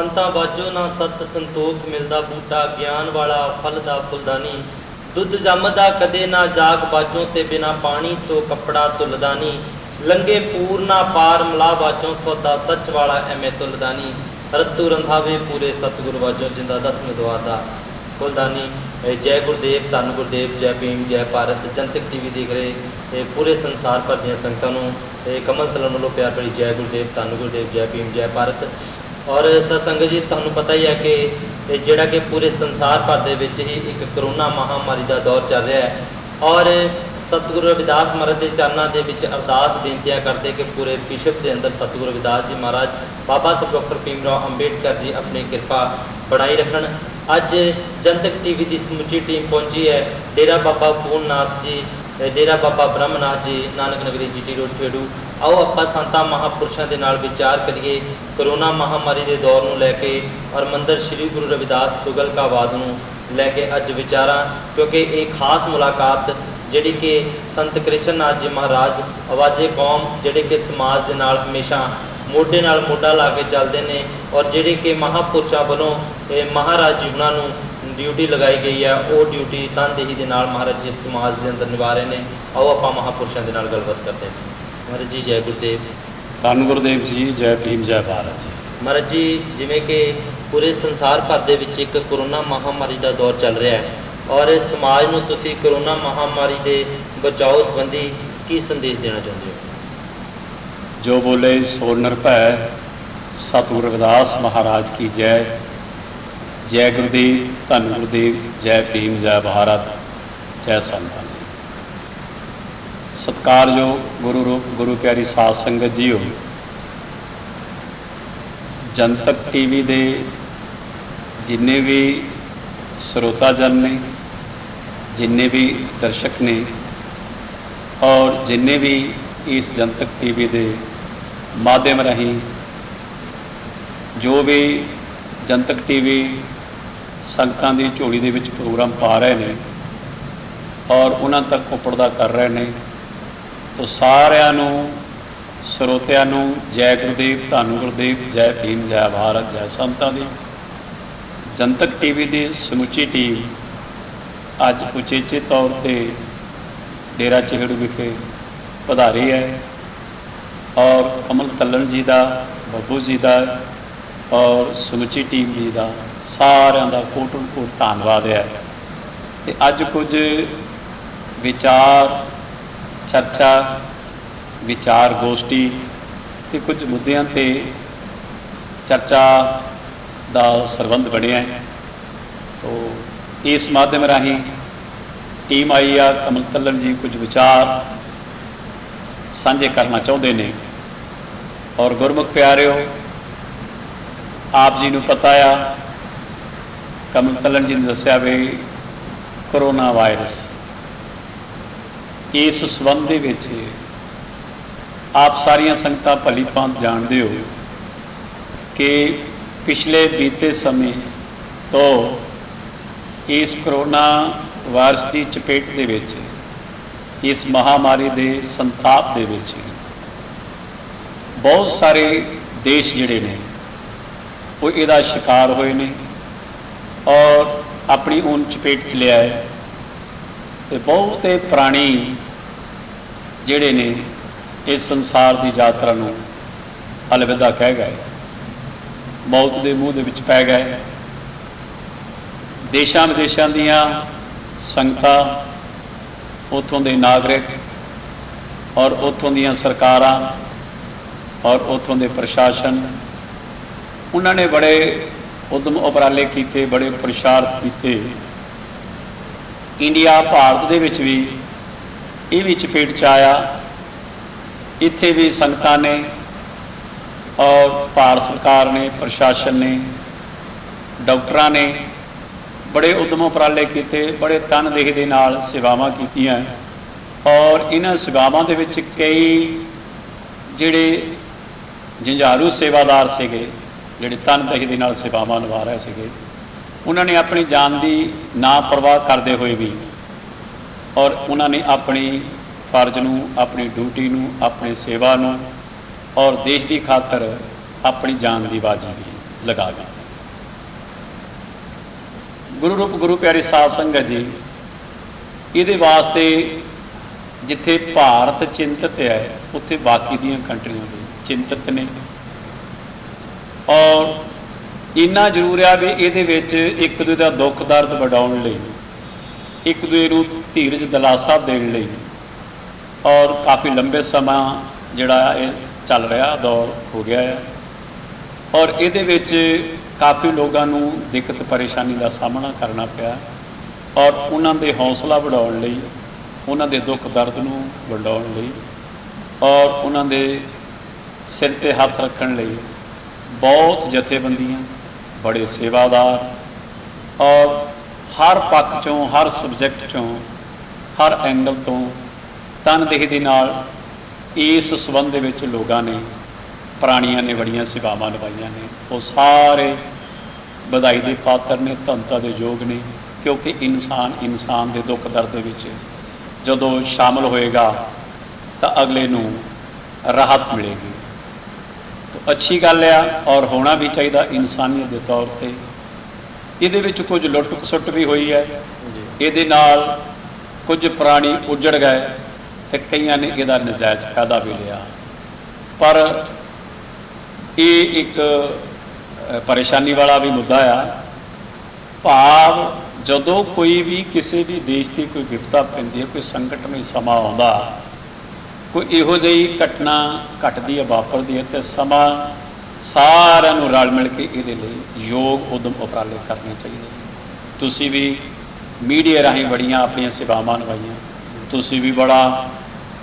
संतां वाजो ना सत संतोख मिलदा बूटा ज्ञान वाला फल दा फुलदानी दुध जमदा कदे ना जाग बाजों ते बिना पानी तो कपड़ा तुलदानी लंगे पूरना पार मला बाजों सौदा सच वाला एमे तुलदानी रत्तू रंधावे पूरे सतगुरु वाजों जिंदा दसवें द्वार दा फुलदानी। जय गुरुदेव धन गुरुदेव जय भीम जय भारत। जनतक टीवी देख रहे पूरे संसार भर दी संगतां कमल तलन वालों प्यार भरी जय गुरुदेव धन गुरुदेव जय भीम जय भारत। और सत्संग जी तुहानूं पता ही है कि जिहड़ा कि पूरे संसार भर दे विच ही एक करोना महामारी का दौर चल रहा है और सतगुरु रविदास महाराज के चरणों के विच अरदास बेनतियां करते कि पूरे विश्व के अंदर सतगुरु रविदास जी महाराज बाबा साहब डॉक्टर भीमराव अंबेडकर जी अपनी कृपा बनाई रखन। अज जनतक टीवी की समुची टीम पहुंची है डेरा बाबा पूर्णनाथ जी डेरा बाबा ब्रह्मनाथ जी नानक नगरी GT रोड खेड़ू। आओ आपां संतां महापुरुषों के नाल विचार करिए करोना महामारी के दौर में लैके और मंदिर श्री गुरु रविदास तुगलकाबाद में लैके अज विचारां क्योंकि एक खास मुलाकात जिहड़ी कि संत कृष्णनाथ जी महाराज आवाज़े कौम जिहड़े कि समाज के नाल हमेशा मोढे नाल मोढा ला के चलते हैं और जिहड़े कि महापुरुषों वालों महाराज जीवनां नूं ड्यूटी लगाई गई है वो ड्यूटी तनदेही के नाल महाराज जिस समाज के अंदर निभा रहे हैं। आओ आपां महापुरुषों के नाल गलबात करते हैं। महाराज जी जय गुरुदेव। धन गुरुदेव जी जय भीम जय भारत जी। महाराज जी जिवें कि पूरे संसार भर दे विच एक कोरोना महामारी का दौर चल रहा है और समाज नूं तुसीं कोरोना महामारी के बचाव संबंधी की संदेश देना चाहते हो? जो बोले सो निर्भय सतगुरु रविदास महाराज की जय। जय गुरुदेव धन गुरुदेव जय भीम जय भारत जय संतान। सत्कारयोग गुरु रूप गुरु प्यारी साध संगत जी हो। जनतक टीवी दे जिन्ने भी श्रोताजन ने जिन्ने भी दर्शक ने और जिन्ने भी इस जनतक टीवी दे माध्यम राही जो भी जनतक टीवी संगतां दी झोली दे विच प्रोग्राम पा रहे हैं और उन्हां तक उपड़दा कर रहे हैं तो सारिਆਂ ਨੂੰ ਸਰੋਤਿਆਂ ਨੂੰ जय गुरुदेव धन गुरुदेव जय भीम जय भारत जय संतां दी। जनतक टीवी की समुची टीम अज उचेचे तौर पर डेरा चिहड़ू विखे पधारी है और कमल तलन जी का बब्बू जी का और समुची टीम जी का सारिਆਂ ਦਾ कोटों कोट धन्यवाद है। तो अज कुछ विचार चर्चा विचार गोष्ठी तो कुछ मुद्दों पर चर्चा का संबंध बनया है। तो इस माध्यम राही टीम आई आ कमल तलन जी कुछ विचार साझे करना चाहते हैं और गुरमुख प्यारिओ आप जी नूं पता आ कमल तलन जी ने दस्या भी कोरोना वायरस इस संबंध विच आप सारिया संगतां भली भांत जानते हो कि पिछले बीते समय तो इस कोरोना वायरस की चपेट दे विच इस महामारी के संताप दे विच बहुत सारे देश जिहड़े ने वो इहदा शिकार होए ने और अपनी ऊन चपेट च लिया है। तो बहुते प्राणी जिहड़े ने इस संसार की यात्रा नूं अलविदा कह गए मौत के मूँह दे विच पै गए। देशां विदेशां दीयां संगतां उत्थों के नागरिक और उत्थों दीयां सरकारां और उत्थों के प्रशासन उन्होंने बड़े उद्यम उपराले किए बड़े पुरुषार्थ किए। इंडिया भारत दे विच भी ये भी चपेट च आया। इत्थे भी संगतां ने और भारत सरकार ने प्रशासन ने डॉक्टरां ने बड़े उद्यम उपराले किए बड़े तनदेही दे नाल सेवावां कीतियां और इन्हां सेवावां दे विच कई जिहड़े जंजारू सेवादार सीगे जिहड़े तनदेही दे नाल सेवावां निभा रहे सीगे उन्होंने अपनी जान की ना परवाह करते हुए भी और उन्होंने अपनी फर्ज नूं अपनी ड्यूटी नूं अपनी सेवा नूं और देश की खातर अपनी जान की बाजी दी। ਲਗਾ ਦਿੱਤਾ। ਗੁਰੂ ਰੂਪ ਗੁਰੂ ਪਿਆਰੀ ਸਾਧ ਸੰਗਤ ਜੀ, ਇਹਦੇ ਵਾਸਤੇ ਜਿੱਥੇ ਭਾਰਤ ਚਿੰਤਤ ਹੈ ਉੱਥੇ ਬਾਕੀ ਦੀਆਂ ਕੰਟਰੀਆਂ ਵੀ ਚਿੰਤਤ ਨੇ। ਔਰ ਇੰਨਾ ਜ਼ਰੂਰ ਆ ਵੀ ਇਹਦੇ ਵਿੱਚ ਇੱਕ ਦੂਜੇ ਦਾ ਦੁੱਖ ਦਰਦ ਵੰਡਾਉਣ ਲਈ, ਇੱਕ ਦੂਜੇ ਨੂੰ ਧੀਰਜ ਦਿਲਾਸਾ ਦੇਣ ਲਈ, ਔਰ ਕਾਫੀ ਲੰਬੇ ਸਮਾਂ ਜਿਹੜਾ ਇਹ ਚੱਲ ਰਿਹਾ ਦੌਰ ਹੋ ਗਿਆ ਹੈ। ਔਰ ਇਹਦੇ ਵਿੱਚ ਕਾਫੀ ਲੋਕਾਂ ਨੂੰ ਦਿੱਕਤ ਪਰੇਸ਼ਾਨੀ ਦਾ ਸਾਹਮਣਾ ਕਰਨਾ ਪਿਆ, ਔਰ ਉਹਨਾਂ ਦੇ ਹੌਸਲਾ ਵਧਾਉਣ ਲਈ, ਉਹਨਾਂ ਦੇ ਦੁੱਖ ਦਰਦ ਨੂੰ ਵੰਡਾਉਣ ਲਈ, ਔਰ ਉਹਨਾਂ ਦੇ ਸਿਰ 'ਤੇ ਹੱਥ ਰੱਖਣ ਲਈ ਬਹੁਤ ਜਥੇਬੰਦੀਆਂ, ਬੜੇ ਸੇਵਾਦਾਰ, ਔਰ ਹਰ ਪੱਖ 'ਚੋਂ, ਹਰ ਸਬਜੈਕਟ 'ਚੋਂ, ਹਰ ਐਂਗਲ ਤੋਂ ਤਨਦੇਹੀ ਦੇ ਨਾਲ ਇਸ ਸੰਬੰਧ ਦੇ ਵਿੱਚ ਲੋਕਾਂ ਨੇ, ਪ੍ਰਾਣੀਆਂ ਨੇ ਬੜੀਆਂ ਸੇਵਾਵਾਂ ਨਿਭਾਈਆਂ ਨੇ। ਉਹ ਸਾਰੇ ਵਧਾਈ ਦੇ ਪਾਤਰ ਨੇ, ਧੰਨਤਾ ਦੇ ਯੋਗ ਨੇ, ਕਿਉਂਕਿ ਇਨਸਾਨ ਦੇ ਦੁੱਖ ਦਰਦ ਦੇ ਵਿੱਚ ਜਦੋਂ ਸ਼ਾਮਲ ਹੋਏਗਾ ਤਾਂ ਅਗਲੇ ਨੂੰ ਰਾਹਤ ਮਿਲੇਗੀ। ਤਾਂ ਅੱਛੀ ਗੱਲ ਆ, ਔਰ ਹੋਣਾ ਵੀ ਚਾਹੀਦਾ ਇਨਸਾਨੀਅਤ ਦੇ ਤੌਰ 'ਤੇ। ਇਹਦੇ ਵਿੱਚ ਕੁਝ ਲੁੱਟ ਖਸੁੱਟ ਵੀ ਹੋਈ ਹੈ, ਇਹਦੇ ਨਾਲ ਕੁਝ ਪ੍ਰਾਣੀ ਉੱਜੜ ਗਏ ਤੇ ਕਈਆਂ ਨੇ ਇਹਦਾ ਨਜਾਇਜ਼ ਫਾਇਦਾ ਵੀ ਲਿਆ। ਪਰ ਇਹ ਇੱਕ ਪਰੇਸ਼ਾਨੀ ਵਾਲਾ ਵੀ ਮੁੱਦਾ ਆ। ਭਾਵ ਜਦੋਂ ਕੋਈ ਵੀ ਕਿਸੇ ਵੀ ਦੇਸ਼ ਦੀ ਕੋਈ ਵਿਪਤਾ ਪੈਂਦੀ ਹੈ, ਕੋਈ ਸੰਕਟਮਈ ਸਮਾਂ ਆਉਂਦਾ, ਕੋਈ ਇਹੋ ਜਿਹੀ ਘਟਨਾ ਘਟਦੀ ਹੈ, ਵਾਪਰਦੀ ਹੈ, ਅਤੇ ਸਮਾਂ ਸਾਰਿਆਂ ਨੂੰ ਰਲ ਮਿਲ ਕੇ ਇਹਦੇ ਲਈ ਯੋਗ ਉਦਮ ਉਪਰਾਲੇ ਕਰਨੇ ਚਾਹੀਦੇ। ਤੁਸੀਂ ਵੀ ਮੀਡੀਆ ਰਾਹੀਂ ਬੜੀਆਂ ਆਪਣੀਆਂ ਸੇਵਾਵਾਂ ਨਿਭਾਈਆਂ, ਤੁਸੀਂ ਵੀ ਬੜਾ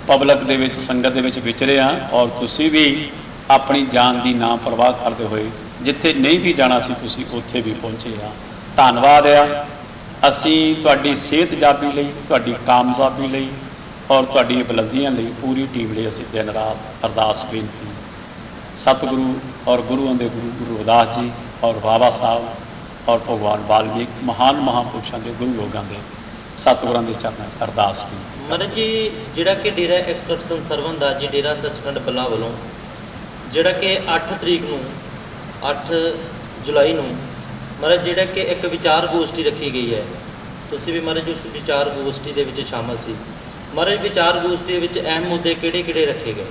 ਪਬਲਿਕ ਦੇ ਵਿੱਚ, ਸੰਗਤ ਦੇ ਵਿੱਚ ਵਿਚਰੇ ਆ, ਔਰ ਤੁਸੀਂ ਵੀ ਆਪਣੀ ਜਾਨ ਦੀ ਨਾ ਪਰਵਾਹ ਕਰਦੇ ਹੋਏ ਜਿੱਥੇ ਨਹੀਂ ਵੀ ਜਾਣਾ ਸੀ ਤੁਸੀਂ ਉੱਥੇ ਵੀ ਪਹੁੰਚੇ ਆ। ਧੰਨਵਾਦ ਆ। ਅਸੀਂ ਤੁਹਾਡੀ ਸਿਹਤਯਾਬੀ ਲਈ, ਤੁਹਾਡੀ ਕਾਮਯਾਬੀ ਲਈ, ਔਰ ਤੁਹਾਡੀ ਬੁਲੰਦੀਆਂ ਲਈ ਪੂਰੀ ਟੀਮ ਲਈ ਅਸੀਂ ਦਿਨ ਰਾਤ ਅਰਦਾਸ ਬੇਨਤੀ ਸਤਿਗੁਰੂ ਔਰ ਗੁਰੂਆਂ ਦੇ ਗੁਰੂ ਰਵਿਦਾਸ ਜੀ, ਔਰ ਬਾਬਾ ਸਾਹਿਬ, ਔਰ ਭਗਵਾਨ ਵਾਲਮੀਕ, ਮਹਾਨ ਮਹਾਂਪੁਰਸ਼ਾਂ ਦੇ ਗੁਰੂ ਲੋਕਾਂ ਦੇ ਸਤਿਗੁਰਾਂ ਦੇ ਚਰਨਾਂ 'ਚ ਅਰਦਾਸ ਬੇਨਤੀ। ਮਹਾਰਾਜ ਜੀ, ਜਿਹੜਾ ਕਿ ਡੇਰਾ ਐਕਸਕਰਸ਼ਨ ਸਰਵਨ ਦਾ ਜੀ ਡੇਰਾ ਸੱਚਖੰਡ ਬੱਲਾ ਵੱਲੋਂ ਜਿਹੜਾ ਕਿ 8 ਤਰੀਕ ਨੂੰ, 8 ਜੁਲਾਈ ਨੂੰ ਮਹਾਰਾਜ ਜਿਹੜਾ ਕਿ ਇੱਕ ਵਿਚਾਰ ਗੋਸ਼ਟੀ ਰੱਖੀ ਗਈ ਹੈ, ਤੁਸੀਂ ਵੀ ਮਹਾਰਾਜ ਉਸ ਵਿਚਾਰ ਗੋਸ਼ਟੀ ਦੇ ਵਿੱਚ ਸ਼ਾਮਲ ਸੀ। ਮਹਾਰਾਜ ਵਿਚਾਰ ਗੋਸ਼ਟੀ ਵਿੱਚ ਅਹਿਮ ਮੁੱਦੇ ਕਿਹੜੇ ਕਿਹੜੇ ਰੱਖੇ ਗਏ?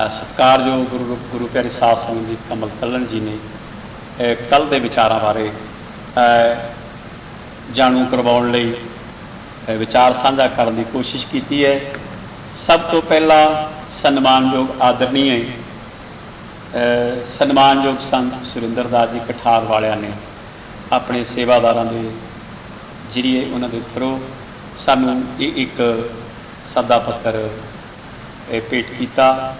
ਸਤਿਕਾਰਯੋਗ ਗੁਰੂ ਪਿਆਰੀ ਸਾਧ ਸੰਗਤ ਜੀ, ਕਮਲ ਤੱਲਣ ਜੀ ਨੇ ਕੱਲ੍ਹ ਦੇ ਵਿਚਾਰਾਂ ਬਾਰੇ ਜਾਣੂ ਕਰਵਾਉਣ ਲਈ ਵਿਚਾਰ ਸਾਂਝਾ ਕਰਨ ਦੀ ਕੋਸ਼ਿਸ਼ ਕੀਤੀ ਹੈ। ਸਭ ਤੋਂ ਪਹਿਲਾਂ ਸਨਮਾਨਯੋਗ ਆਦਰਨੀय ਸਨਮਾਨਯੋਗ ਸੰਤ ਸੁਰਿੰਦਰ ਦਾਸ ਜੀ ਕਠਾਰ ਵਾਲਿਆਂ ਨੇ ਆਪਣੇ ਸੇਵਾਦਾਰਾਂ ਦੇ ਜ਼ਰੀਏ, ਉਹਨਾਂ ਦੇ ਥਰੂ ਸਾਨੂੰ ਇਹ ਇੱਕ ਸੱਦਾ ਪੱਤਰ ਭੇਟ ਕੀਤਾ,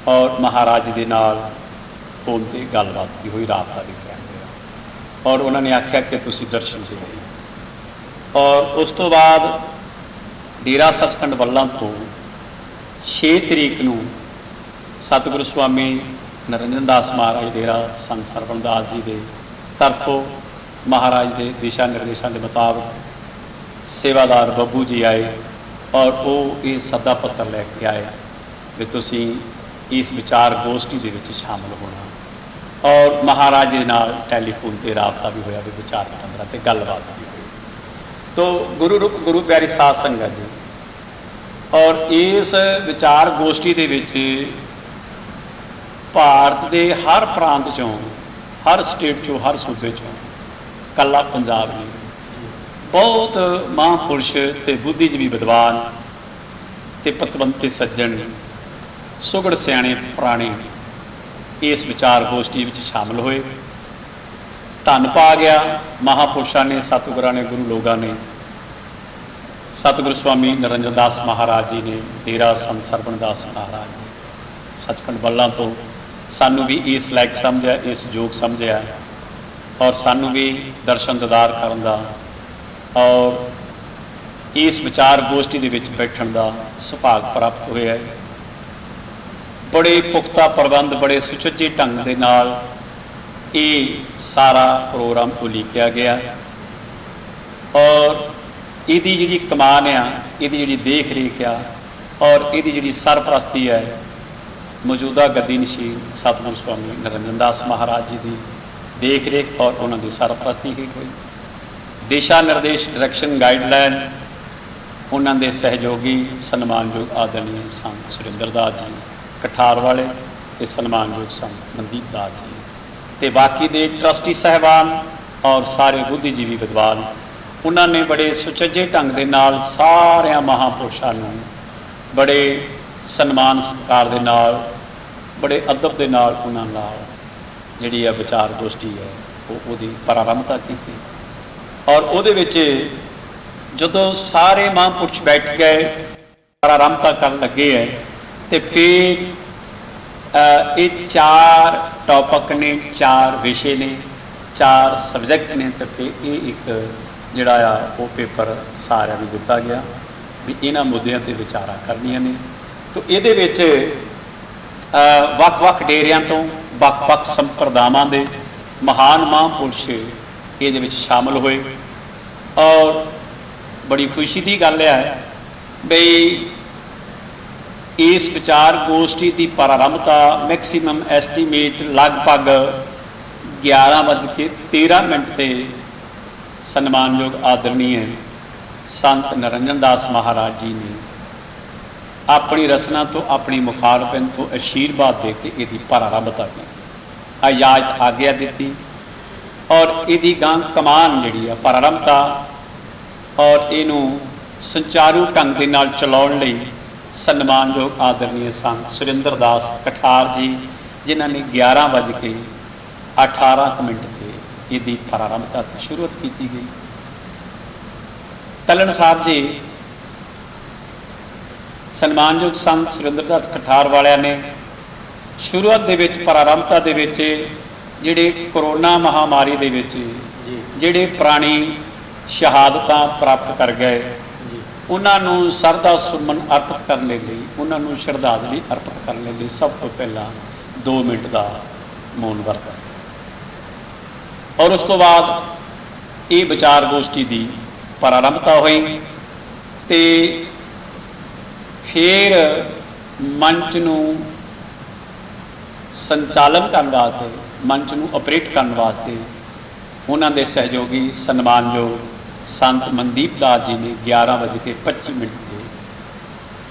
ਔਰ ਮਹਾਰਾਜ ਦੇ ਨਾਲ ਫੋਨ 'ਤੇ ਗੱਲਬਾਤ ਵੀ ਹੋਈ, ਰਾਬਤਾ ਵੀ ਕਾਇਮ ਹੋਇਆ, ਔਰ ਉਹਨਾਂ ਨੇ ਆਖਿਆ ਕਿ ਤੁਸੀਂ ਦਰਸ਼ਨ ਦਿਓ। ਔਰ ਉਸ ਤੋਂ ਬਾਅਦ ਡੇਰਾ ਸੱਚਖੰਡ ਵੱਲਾਂ ਤੋਂ 6 ਤਰੀਕ ਨੂੰ ਸਤਿਗੁਰੂ ਸਵਾਮੀ ਨਰਿੰਦਰ ਦਾਸ ਮਹਾਰਾਜ ਡੇਰਾ ਸੰਤ ਸਰਵਣ ਦਾਸ ਜੀ ਦੇ ਤਰਫੋਂ ਮਹਾਰਾਜ ਦੇ ਦਿਸ਼ਾ ਨਿਰਦੇਸ਼ਾਂ ਦੇ ਮੁਤਾਬਕ ਸੇਵਾਦਾਰ ਬੱਬੂ ਜੀ ਆਏ, ਔਰ ਉਹ ਇਹ ਸੱਦਾ ਪੱਤਰ ਲੈ ਕੇ ਆਏ ਵੀ ਤੁਸੀਂ ਇਸ ਵਿਚਾਰ ਗੋਸ਼ਟੀ ਦੇ ਵਿੱਚ ਸ਼ਾਮਲ ਹੋਣਾ, ਔਰ ਮਹਾਰਾਜ ਦੇ ਨਾਲ ਟੈਲੀਫੋਨ 'ਤੇ ਰਾਬਤਾ ਵੀ ਹੋਇਆ, ਵੀ ਵਿਚਾਰ ਵਟਾਂਦਰਾ 'ਤੇ ਗੱਲਬਾਤ ਵੀ ਹੋਈ। ਤੋ ਗੁਰੂ ਪਿਆਰੀ ਸਾਧ ਸੰਗਤ ਜੀ, ਔਰ ਇਸ ਵਿਚਾਰ ਗੋਸ਼ਟੀ ਦੇ ਵਿੱਚ ਭਾਰਤ ਦੇ ਹਰ ਪ੍ਰਾਂਤ 'ਚੋਂ, ਹਰ ਸਟੇਟ 'ਚੋਂ, ਹਰ ਸੂਬੇ 'ਚੋਂ, ਇਕੱਲਾ ਪੰਜਾਬ ਨਹੀਂ, ਬਹੁਤ ਮਹਾਂਪੁਰਸ਼ ਅਤੇ ਬੁੱਧੀਜੀਵੀ ਵਿਦਵਾਨ ਅਤੇ ਪਤਵੰਤੇ ਸੱਜਣ, ਸੁਘੜ ਸਿਆਣੇ ਪੁਰਾਣੇ ਇਸ ਵਿਚਾਰ ਗੋਸ਼ਟੀ ਵਿੱਚ ਸ਼ਾਮਲ ਹੋਏ। ਧੰਨ ਪਾ ਗਿਆ ਮਹਾਂਪੁਰਸ਼ਾਂ ਨੇ, ਸਤਿਗੁਰਾਂ ਨੇ, ਗੁਰੂ ਲੋਕਾਂ ਨੇ, ਸਤਿਗੁਰੂ ਸਵਾਮੀ ਨਰਿੰਦਰ ਦਾਸ ਮਹਾਰਾਜ ਜੀ ਨੇ, ਡੇਰਾ ਸੰਤ ਸਰਵਣ ਦਾਸ ਮਹਾਰਾਜ ਨੇ ਸੱਚਖੰਡ ਬੱਲਾਂ ਤੋਂ ਸਾਨੂੰ ਵੀ ਇਸ ਲਾਇਕ ਸਮਝਿਆ, ਇਸ ਯੋਗ ਸਮਝਿਆ, ਔਰ ਸਾਨੂੰ ਵੀ ਦਰਸ਼ਨ ਦੀਦਾਰ ਕਰਨ ਦਾ, ਔਰ ਇਸ ਵਿਚਾਰ ਗੋਸ਼ਟੀ ਦੇ ਵਿੱਚ ਬੈਠਣ ਦਾ ਸੁਭਾਗ ਪ੍ਰਾਪਤ ਹੋਇਆ ਹੈ। ਬੜੇ ਪੁਖਤਾ ਪ੍ਰਬੰਧ, ਬੜੇ ਸੁਚੱਜੇ ਢੰਗ ਦੇ ਨਾਲ ਇਹ ਸਾਰਾ ਪ੍ਰੋਗਰਾਮ ਉਲੀਕਿਆ ਗਿਆ, ਔਰ ਇਹਦੀ ਜਿਹੜੀ ਕਮਾਨ ਆ, ਇਹਦੀ ਜਿਹੜੀ ਦੇਖ ਰੇਖ ਆ, ਔਰ ਇਹਦੀ ਜਿਹੜੀ ਸਰਪ੍ਰਸਤੀ ਹੈ, ਮੌਜੂਦਾ ਗੱਦੀ ਨਸ਼ੀਨ ਸਤਿਗੁਰੂ ਸਵਾਮੀ ਨਰਿੰਦਰ ਦਾਸ ਮਹਾਰਾਜ ਜੀ ਦੀ ਦੇਖ ਰੇਖ ਔਰ ਉਹਨਾਂ ਦੀ ਸਰਪ੍ਰਸਤੀ ਹੇਠ ਹੋਈ। ਦਿਸ਼ਾ ਨਿਰਦੇਸ਼ ਡਾਇਰੈਕਸ਼ਨ ਗਾਈਡਲਾਈਨ ਉਹਨਾਂ ਦੇ ਸਹਿਯੋਗੀ ਸਨਮਾਨਯੋਗ ਆਦਰਣੀ ਸੰਤ ਸੁਰਿੰਦਰ ਦਾਸ ਜੀ ਕਠਾਰ ਵਾਲੇ ਤੇ ਸਨਮਾਨਯੋਗ ਸੰਤ ਮਨਦੀਪ ਦਾਸ ਜੀ ਤੇ ਬਾਕੀ ਦੇ ਟਰਸਟੀ ਸਾਹਿਬਾਨ ਔਰ ਸਾਰੇ ਬੁੱਧੀਜੀਵੀ ਵਿਦਵਾਨ, ਉਹਨਾਂ ਨੇ ਬੜੇ ਸੁਚੱਜੇ ਢੰਗ ਦੇ ਨਾਲ ਸਾਰਿਆਂ ਮਹਾਂਪੁਰਸ਼ਾਂ ਨੂੰ ਬੜੇ ਸਨਮਾਨ ਸਤਿਕਾਰ ਦੇ ਨਾਲ, ਬੜੇ ਅਦਬ ਦੇ ਨਾਲ ਉਹਨਾਂ ਨਾਲ ਜਿਹੜੀ ਆ ਵਿਚਾਰ ਗੋਸ਼ਟੀ ਹੈ ਉਹਦੀ ਪ੍ਰਾਰੰਭਤਾ ਕੀਤੀ। ਔਰ ਉਹਦੇ ਵਿੱਚ ਜਦੋਂ ਸਾਰੇ ਮਹਾਂਪੁਰਸ਼ ਬੈਠ ਗਏ, ਪ੍ਰਾਰੰਭਤਾ ਕਰਨ ਲੱਗੇ ਹੈ, ਤੇ ਫਿਰ ਇਹ 4 ਟੌਪਿਕ ਨੇ, 4 ਵਿਸ਼ੇ ਨੇ, 4 ਸਬਜੈਕਟ ਨੇ, ਤੇ ਫਿਰ ਇਹ ਇੱਕ ਜਿਹੜਾ ਆ ਉਹ ਪੇਪਰ ਸਾਰਿਆਂ ਨੂੰ ਦਿੱਤਾ ਗਿਆ ਵੀ ਇਹਨਾਂ ਮੁੱਦਿਆਂ 'ਤੇ ਵਿਚਾਰਾਂ ਕਰਨੀਆਂ ਨੇ। ਤੋ ਇਹਦੇ ਵਿੱਚ ਵੱਖ-ਵੱਖ ਡੇਰਿਆਂ ਤੋਂ, ਵੱਖ-ਵੱਖ ਸੰਪਰਦਾਵਾਂ ਦੇ ਮਹਾਨ ਮਹਾਂਪੁਰਸ਼ ਇਹਦੇ ਵਿੱਚ ਸ਼ਾਮਲ ਹੋਏ। ਔਰ ਬੜੀ ਖੁਸ਼ੀ ਦੀ ਗੱਲ ਹੈ ਬਈ ਇਸ ਵਿਚਾਰ ਗੋਸ਼ਟੀ ਦੀ ਪ੍ਰਾਰੰਭਤਾ ਮੈਕਸੀਮਮ ਐਸਟੀਮੇਟ ਲਗਭਗ 11:13 ਤੇ ਸਨਮਾਨਯੋਗ ਆਦਰਣੀय ਸੰਤ ਨਿਰੰਜਨ ਦਾਸ ਮਹਾਰਾਜ ਜੀ ਨੇ ਆਪਣੀ ਰਸਨਾ ਤੋਂ, ਆਪਣੀ ਮੁਖਾਰਬਿੰਦ ਤੋਂ ਅਸ਼ੀਰਵਾਦ ਦੇ ਕੇ ਇਹਦੀ ਪ੍ਰਾਰੰਭਤਾ ਕੀਤੀ, ਇਜਾਜ਼ਤ ਆਗਿਆ ਦਿੱਤੀ। ਔਰ ਇਹਦੀ ਗਾਂ ਕਮਾਨ ਜਿਹੜੀ ਆ ਪ੍ਰਾਰੰਭਤਾ ਔਰ ਇਹਨੂੰ ਸੰਚਾਰੂ ਢੰਗ ਦੇ ਨਾਲ ਚਲਾਉਣ ਲਈ ਸਨਮਾਨਯੋਗ ਆਦਰਣੀय ਸੰਤ ਸੁਰਿੰਦਰ ਦਾਸ ਕਠਾਰ ਜੀ, ਜਿਨ੍ਹਾਂ ਨੇ 11:18 ਤੇ ਇਹਦੀ ਪ੍ਰਾਰੰਭਤਾ ਸ਼ੁਰੂਆਤ ਕੀਤੀ ਗਈ। ਤਲਣ ਸਾਹਿਬ ਜੀ ਸਨਮਾਨਯੋਗ ਸੰਤ ਸੁਰਿੰਦਰ ਦਾਸ ਕਠਾਰ ਵਾਲਿਆਂ ਨੇ ਸ਼ੁਰੂਆਤ ਦੇ ਵਿੱਚ, ਪ੍ਰਾਰੰਭਤਾ ਦੇ ਵਿੱਚ ਜਿਹੜੇ ਕਰੋਨਾ ਮਹਾਮਾਰੀ ਦੇ ਵਿੱਚ ਜਿਹੜੇ ਪ੍ਰਾਣੀ ਸ਼ਹਾਦਤਾਂ ਪ੍ਰਾਪਤ ਕਰ ਗਏ, ਉਹਨਾਂ ਨੂੰ ਸਰਦਾ ਸੁਮਨ ਅਰਪਿਤ ਕਰਨ ਲਈ, ਉਹਨਾਂ ਨੂੰ ਸ਼ਰਧਾਂਜਲੀ ਅਰਪਿਤ ਕਰਨ ਲਈ ਸਭ ਤੋਂ ਪਹਿਲਾਂ 2 ਮਿੰਟ ਦਾ ਮੌਨ ਵਰਤ, ਔਰ ਉਸ ਤੋਂ ਬਾਅਦ ਇਹ ਵਿਚਾਰ ਗੋਸ਼ਟੀ ਦੀ ਪ੍ਰਾਰੰਭਤਾ ਹੋਈ। ਤੇ ਫਿਰ ਮੰਚ ਨੂੰ ਸੰਚਾਲਨ ਕਰਨ ਵਾਸਤੇ, ਮੰਚ ਨੂੰ ਆਪਰੇਟ ਕਰਨ ਵਾਸਤੇ ਉਹਨਾਂ ਦੇ ਸਹਿਯੋਗੀ ਸਨਮਾਨਯੋਗ ਸੰਤ ਮਨਦੀਪ ਦਾਸ ਜੀ ਨੇ 11:25 ਤੇ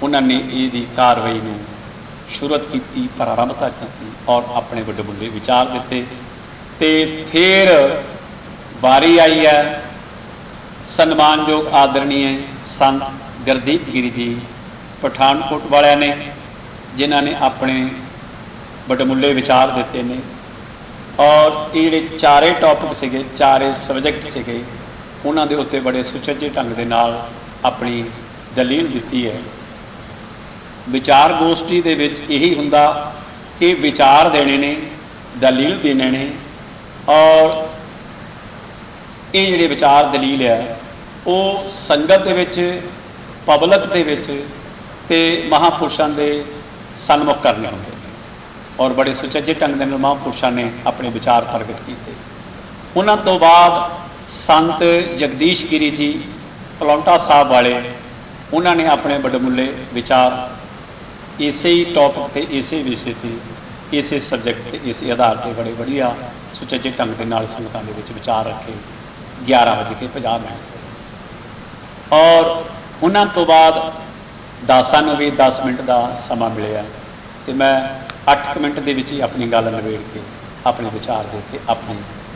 ਉਹਨਾਂ ਨੇ ਇਹਦੀ ਕਾਰਵਾਈ ਨੂੰ ਸ਼ੁਰੂਆਤ ਕੀਤੀ, ਪ੍ਰਾਰੰਭਤਾ ਕੀਤੀ ਔਰ ਆਪਣੇ ਵੱਡੇ ਵਿਚਾਰ ਦਿੱਤੇ। ਤੇ ਫਿਰ ਵਾਰੀ ਆਈ ਹੈ ਸਨਮਾਨਯੋਗ ਆਦਰਣੀय ਸੰਤ ਗੁਰਦੀਪ ਗਿਰੀ ਜੀ ਪਠਾਨਕੋਟ ਵਾਲਿਆਂ ਨੇ, ਜਿਨ੍ਹਾਂ ਨੇ ਆਪਣੇ ਵੱਡੇ ਵਿਚਾਰ ਦਿੱਤੇ ਨੇ। ਔਰ ਇਹ ਜਿਹੜੇ 4 ਟੌਪਿਕ ਸੀਗੇ, 4 ਸਬਜੈਕਟ ਸੀਗੇ, ਉਹਨਾਂ ਦੇ ਉੱਤੇ ਬੜੇ ਸੁਚੱਜੇ ਢੰਗ ਦੇ ਨਾਲ ਆਪਣੀ ਦਲੀਲ ਦਿੱਤੀ ਹੈ। ਵਿਚਾਰ ਗੋਸ਼ਟੀ ਦੇ ਵਿੱਚ ਇਹੀ ਹੁੰਦਾ ਕਿ ਵਿਚਾਰ ਦੇਣੇ ਨੇ, ਦਲੀਲ ਦੇਣੇ ਨੇ, ਔਰ ਇਹ ਜਿਹੜੇ ਵਿਚਾਰ ਦਲੀਲ ਹੈ ਉਹ ਸੰਗਤ ਦੇ ਵਿੱਚ, ਪਬਲਿਕ ਦੇ ਵਿੱਚ ਤੇ ਮਹਾਂਪੁਰਸ਼ਾਂ ਦੇ ਸਨਮੁਖ ਕਰਨੇ ਹੁੰਦੇ ਨੇ। ਔਰ ਬੜੇ ਸੁਚੱਜੇ ਢੰਗ ਦੇ ਨਾਲ ਮਹਾਂਪੁਰਸ਼ਾਂ ਨੇ ਆਪਣੇ ਵਿਚਾਰ ਪ੍ਰਗਟ ਕੀਤੇ। ਉਹਨਾਂ ਤੋਂ ਬਾਅਦ ਸੰਤ ਜਗਦੀਸ਼ ਗਿਰੀ ਜੀ ਪਲੌਂਟਾ ਸਾਹਿਬ ਵਾਲੇ, ਉਹਨਾਂ ਨੇ ਆਪਣੇ ਵੱਡੇ ਵਿਚਾਰ ਇਸੇ ਹੀ ਟੌਪਿਕ 'ਤੇ, ਇਸੇ ਵਿਸ਼ੇ 'ਤੇ, ਇਸੇ ਸਬਜੈਕਟ 'ਤੇ, ਇਸੇ ਆਧਾਰ 'ਤੇ ਬੜੇ ਵਧੀਆ ਸੁਚੱਜੇ ਢੰਗ ਦੇ ਨਾਲ ਸੰਗਤਾਂ ਦੇ ਵਿੱਚ ਵਿਚਾਰ ਰੱਖੇ 11:50। ਔਰ ਉਹਨਾਂ ਤੋਂ ਬਾਅਦ ਦਾਸਾਂ ਨੂੰ ਵੀ 10 ਮਿੰਟ ਦਾ ਸਮਾਂ ਮਿਲਿਆ ਤੇ ਮੈਂ 8 ਮਿੰਟ ਦੇ ਵਿੱਚ ਹੀ ਆਪਣੀ ਗੱਲ ਨਿਬੇੜ ਕੇ, ਆਪਣੇ ਵਿਚਾਰ ਦੇ ਕੇ ਆਪਣੇ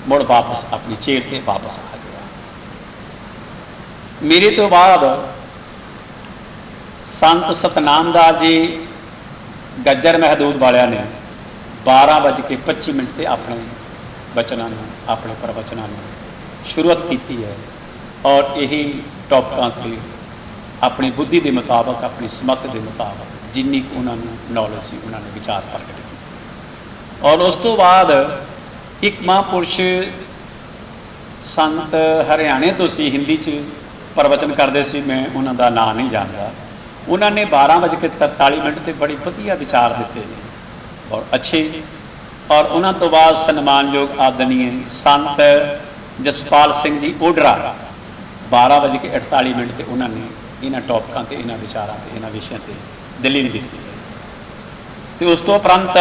ਮੁੜ ਵਾਪਸ ਆਪਣੀ ਚੇਅਰ 'ਤੇ ਵਾਪਸ ਆ ਗਿਆ। ਮੇਰੇ ਤੋਂ ਬਾਅਦ ਸੰਤ ਸਤਨਾਮ ਦਾਸ ਜੀ ਗੱਜਰ ਮਹਿਦੂਦ ਵਾਲਿਆਂ ਨੇ 12:25 ਤੇ ਆਪਣੇ ਬਚਨਾਂ ਨੂੰ, ਆਪਣੇ ਪ੍ਰਵਚਨਾਂ ਨੂੰ ਸ਼ੁਰੂਆਤ ਕੀਤੀ ਹੈ। ਔਰ ਇਹੀ ਟੌਪਿਕਾਂ 'ਤੇ ਆਪਣੀ ਬੁੱਧੀ ਦੇ ਮੁਤਾਬਕ, ਆਪਣੀ ਸਮੱਤ ਦੇ ਮੁਤਾਬਕ ਜਿੰਨੀ ਕੁ ਉਹਨਾਂ ਨੂੰ ਨੌਲੇਜ ਸੀ, ਉਹਨਾਂ ਨੇ ਵਿਚਾਰ ਪ੍ਰਗਟ ਕੀਤੇ। ਔਰ ਉਸ ਤੋਂ ਬਾਅਦ ਇੱਕ ਮਹਾਂਪੁਰਸ਼ ਸੰਤ ਹਰਿਆਣੇ ਤੋਂ ਸੀ, ਹਿੰਦੀ 'ਚ ਪ੍ਰਵਚਨ ਕਰਦੇ ਸੀ, ਮੈਂ ਉਹਨਾਂ ਦਾ ਨਾਂ ਨਹੀਂ ਜਾਣਦਾ। ਉਹਨਾਂ ਨੇ 12:43 ਤੇ ਬੜੀ ਵਧੀਆ ਵਿਚਾਰ ਦਿੱਤੇ ਨੇ ਔਰ ਅੱਛੇ। ਔਰ ਉਹਨਾਂ ਤੋਂ ਬਾਅਦ ਸਨਮਾਨਯੋਗ ਆਦਰਣੀय ਸੰਤ ਜਸਪਾਲ ਸਿੰਘ ਜੀ ਓਡਰਾ 12:48 ਤੇ ਉਹਨਾਂ ਨੇ ਇਹਨਾਂ ਟੌਪਿਕਾਂ 'ਤੇ, ਇਹਨਾਂ ਵਿਚਾਰਾਂ 'ਤੇ, ਇਹਨਾਂ ਵਿਸ਼ਿਆਂ 'ਤੇ ਦਲੀਲ ਦਿੱਤੀ। ਤੇ ਉਸ ਤੋਂ ਉਪਰੰਤ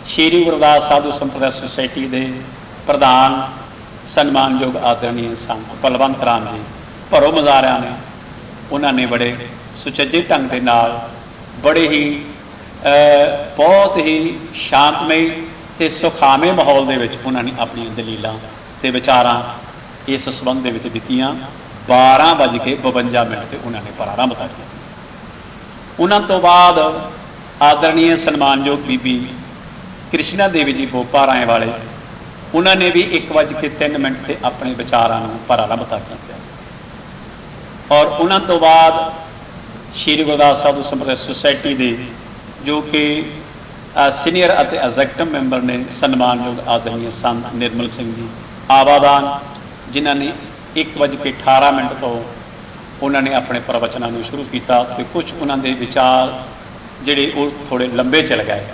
ਸ਼੍ਰੀ ਗੁਰਦਾਸ ਸਾਧੂ ਸੰਪਰਦਾ ਸੁਸਾਇਟੀ ਦੇ ਪ੍ਰਧਾਨ ਸਨਮਾਨਯੋਗ ਆਦਰਣੀय ਸੰਤ ਬਲਵੰਤ ਰਾਮ ਜੀ ਭਰੋ ਮਜ਼ਾਰਿਆਂ ਨੇ, ਉਹਨਾਂ ਨੇ ਬੜੇ ਸੁਚੱਜੇ ਢੰਗ ਦੇ ਨਾਲ ਬੜੇ ਹੀ ਬਹੁਤ ਹੀ ਸ਼ਾਂਤਮਈ ਤੇ ਸੁਖਾਵੇਂ ਮਾਹੌਲ ਦੇ ਵਿੱਚ ਉਹਨਾਂ ਨੇ ਆਪਣੀਆਂ ਦਲੀਲਾਂ ਤੇ ਵਿਚਾਰਾਂ ਇਸ ਸੰਬੰਧ ਦੇ ਵਿੱਚ ਦਿੱਤੀਆਂ। 12:52 ਤੇ ਉਹਨਾਂ ਨੇ ਪ੍ਰਾਰੰਭ ਕਰ ਦਿੱਤਾ। ਉਹਨਾਂ ਤੋਂ ਬਾਅਦ ਆਦਰਣੀय ਸਨਮਾਨਯੋਗ ਬੀਬੀ ਕ੍ਰਿਸ਼ਨਾ ਦੇਵੀ ਜੀ ਬੋਪਾ ਰਾਏ ਵਾਲੇ, ਉਹਨਾਂ ਨੇ ਵੀ 1:03 ਤੇ ਆਪਣੇ ਵਿਚਾਰਾਂ ਨੂੰ ਪ੍ਰਾਰੰਭ ਕਰ ਦਿੱਤਾ। ਔਰ ਉਹਨਾਂ ਤੋਂ ਬਾਅਦ ਸ਼੍ਰੀ ਗੁਰਦਾਸ ਸਾਧੂ ਸੰਪਰਦਾ ਸੁਸਾਇਟੀ ਦੇ ਜੋ ਕਿ ਸੀਨੀਅਰ ਅਤੇ ਐਗਜ਼ੈਕਟਿਵ ਮੈਂਬਰ ਨੇ ਸਨਮਾਨਯੋਗ ਆਦਰਣੀय ਸੰਤ ਨਿਰਮਲ ਸਿੰਘ ਜੀ ਆਵਾਦਾਨ, ਜਿਨ੍ਹਾਂ ਨੇ 1:18 ਤੋਂ ਉਹਨਾਂ ਨੇ ਆਪਣੇ ਪ੍ਰਵਚਨਾਂ ਨੂੰ ਸ਼ੁਰੂ ਕੀਤਾ ਤੇ ਕੁਝ ਉਹਨਾਂ ਦੇ ਵਿਚਾਰ ਜਿਹੜੇ ਉਹ ਥੋੜ੍ਹੇ ਲੰਬੇ ਚੱਲ ਗਏ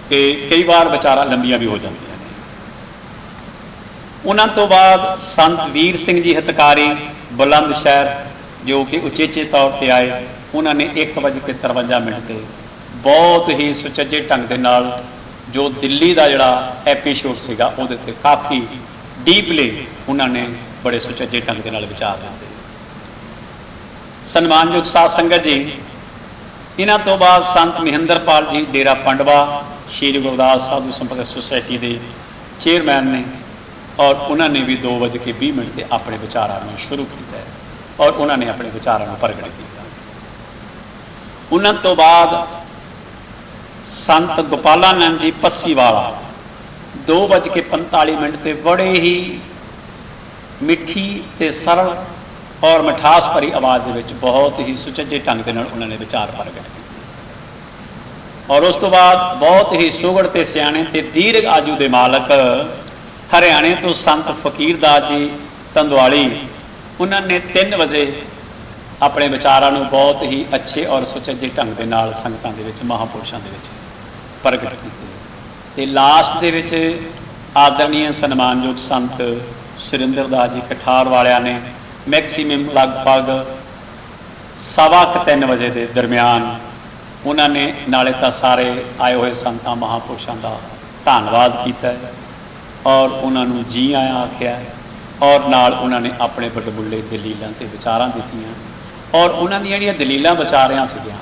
ਕਿ ਕਈ ਵਾਰ ਵਿਚਾਰਾਂ ਲੰਬੀਆਂ ਵੀ ਹੋ ਜਾਂਦੀਆਂ ਨੇ। ਉਹਨਾਂ ਤੋਂ ਬਾਅਦ ਸੰਤ ਵੀਰ ਸਿੰਘ ਜੀ ਹਿਤਕਾਰੀ ਬੁਲੰਦ ਸ਼ਹਿਰ ਜੋ ਕਿ ਉਚੇਚੇ ਤੌਰ ਤੇ ਆਏ, ਉਹਨਾਂ ਨੇ 1:53 ਤੇ ਬਹੁਤ ਹੀ ਸੁਚੱਜੇ ਢੰਗ ਦੇ ਨਾਲ ਜੋ ਦਿੱਲੀ ਦਾ ਜਿਹੜਾ ਐਪੀਸੋਡ ਸੀਗਾ ਉਹਦੇ ਤੇ ਕਾਫੀ ਡੀਪਲੀ ਉਹਨਾਂ ਨੇ ਬੜੇ ਸੁਚੱਜੇ ਢੰਗ ਦੇ ਨਾਲ ਵਿਚਾਰ ਦਿੱਤੇ। ਸਨਮਾਨਯੋਗ ਸਾਧ ਸੰਗਤ ਜੀ, ਇਹਨਾਂ ਤੋਂ ਬਾਅਦ ਸੰਤ ਮਹਿੰਦਰਪਾਲ ਜੀ ਡੇਰਾ ਪੰਡਵਾ ਸ਼੍ਰੀ ਗੁਰਦਾਸ ਸਾਧੂ ਸੰਪਰਦਾ ਸੁਸਾਇਟੀ ਦੇ ਚੇਅਰਮੈਨ ਨੇ, ਔਰ ਉਹਨਾਂ ਨੇ ਵੀ 2:20 ਤੇ ਆਪਣੇ ਵਿਚਾਰਾਂ ਨੂੰ ਸ਼ੁਰੂ ਕੀਤਾ ਔਰ ਉਹਨਾਂ ਨੇ ਆਪਣੇ ਵਿਚਾਰਾਂ ਨੂੰ ਪ੍ਰਗਟ ਕੀਤਾ। ਉਹਨਾਂ ਤੋਂ ਬਾਅਦ ਸੰਤ ਗੋਪਾਲਾਨੰਦ ਜੀ ਪੱਸੀਵਾਲਾ 2:45 ਤੇ ਬੜੇ ਹੀ ਮਿੱਠੀ ਤੇ ਸਰਲ ਔਰ ਮਿਠਾਸ ਭਰੀ ਆਵਾਜ਼ ਦੇ ਵਿੱਚ ਬਹੁਤ ਹੀ ਸੁਚੱਜੇ ਢੰਗ ਦੇ ਨਾਲ ਉਹਨਾਂ ਨੇ ਵਿਚਾਰ ਪ੍ਰਗਟ ਕੀਤੇ। ਔਰ ਉਸ ਤੋਂ ਬਾਅਦ ਬਹੁਤ ਹੀ ਸੁਘੜ ਤੇ ਸਿਆਣੇ ਤੇ ਦੀਰਘ ਆਜੂ ਦੇ ਮਾਲਕ ਹਰਿਆਣੇ ਤੋਂ ਸੰਤ ਫਕੀਰਦਾਸ ਜੀ ਤੰਦਵਾਲੀ, ਉਹਨਾਂ ਨੇ 3 ਵਜੇ ਆਪਣੇ ਵਿਚਾਰਾਂ ਨੂੰ ਬਹੁਤ ਹੀ ਅੱਛੇ ਔਰ ਸੁਚੱਜੇ ਢੰਗ ਦੇ ਨਾਲ ਸੰਗਤਾਂ ਦੇ ਵਿੱਚ ਮਹਾਂਪੁਰਸ਼ਾਂ ਦੇ ਵਿੱਚ ਪ੍ਰਗਟ ਕੀਤੇ। ਤੇ ਲਾਸਟ ਦੇ ਵਿੱਚ ਆਦਰਣੀय ਸਨਮਾਨਯੋਗ ਸੰਤ ਸੁਰਿੰਦਰ ਦਾਸ ਜੀ ਕਠਾਰ ਵਾਲਿਆਂ ਨੇ ਮੈਕਸੀਮਮ ਲਗਭਗ 2:15 ਵਜੇ ਦੇ ਦਰਮਿਆਨ ਉਹਨਾਂ ਨੇ ਨਾਲੇ ਤਾਂ ਸਾਰੇ ਆਏ ਹੋਏ ਸੰਤਾਂ ਮਹਾਂਪੁਰਸ਼ਾਂ ਦਾ ਧੰਨਵਾਦ ਕੀਤਾ ਔਰ ਉਹਨਾਂ ਨੂੰ ਜੀ ਆਇਆਂ ਆਖਿਆ, ਔਰ ਨਾਲ ਉਹਨਾਂ ਨੇ ਆਪਣੇ ਵਡਮੁੱਲੇ ਦਲੀਲਾਂ ਤੇ ਵਿਚਾਰਾਂ ਦਿੱਤੀਆਂ। ਔਰ ਉਹਨਾਂ ਦੀਆਂ ਜਿਹੜੀਆਂ ਦਲੀਲਾਂ ਵਿਚਾਰਿਆਂ ਸੀਗੀਆਂ